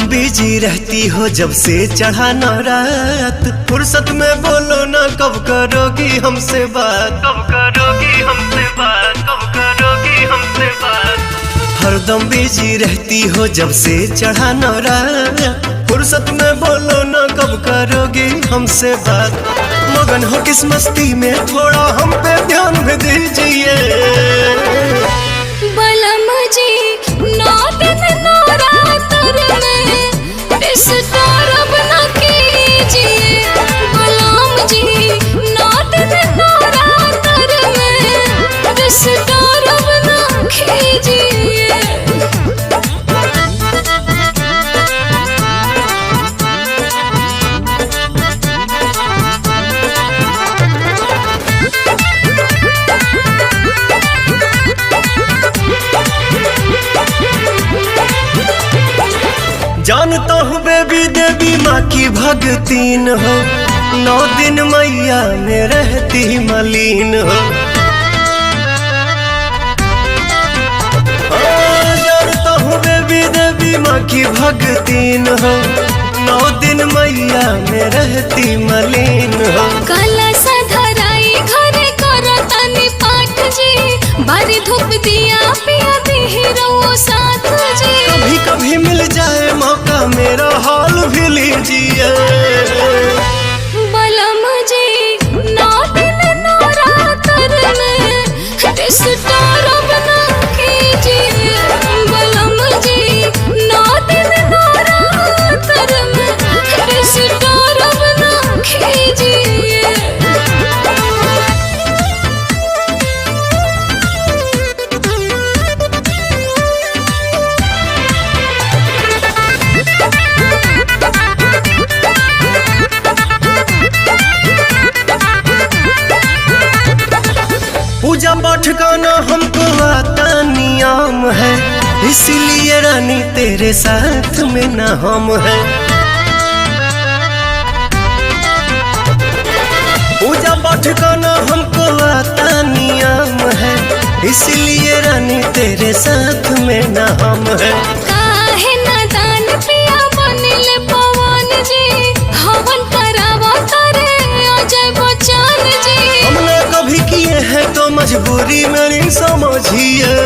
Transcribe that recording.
Busy रहती हो जब से चढ़ा न रात, फुर्सत में बोलो ना कब करोगी हमसे बात, कब करोगी हमसे बात, कब करोगी हमसे बात। हरदम बिजी रहती हो जब से चढ़ा न रात, फुर्सत में बोलो ना कब करोगी हमसे बात। मगन हो किस मस्ती में थोड़ा हम पे ध्यान भी दीजिए। बलम जी नौ दिन नवरात्र में डिस्टर्ब न कीजिए। बलम जी नौ दिन नवरात्र में डिस्टर्ब न कीजिए। जानता हूँ बेबी देवी माँ की भगतीन हो, 9 दिन मैया में रहती मलीन हो। जानता हूँ बेबी देवी माँ की भगतीन हो, 9 दिन मैया में रहती मलीन हो। कलश धराई घरे करतानी पाठ जी, बारी धूप दिया पिया बिहरो साथ जी। कभी कभी मिल जाए मौका मेरा हाल भी लीजिए। बलम जी 9 दिन नवरात्र में डिस्टर्ब न कीजिए। बलम जी 9 दिन नवरात्र में डिस्टर्ब न कीजिए। पूजा पाठ का ना हमको आता नियम है, इसलिए रानी तेरे साथ में ना हम है। पूजा पाठ का ना हमको आता नियम है, इसलिए रानी तेरे साथ में ना हम है। काहे नादान पिया बनिले पवन जी, हवन करावा करे अजय बच्चन जी। हमने कभी किए हैं तो मजबूरी मेरी समझिए।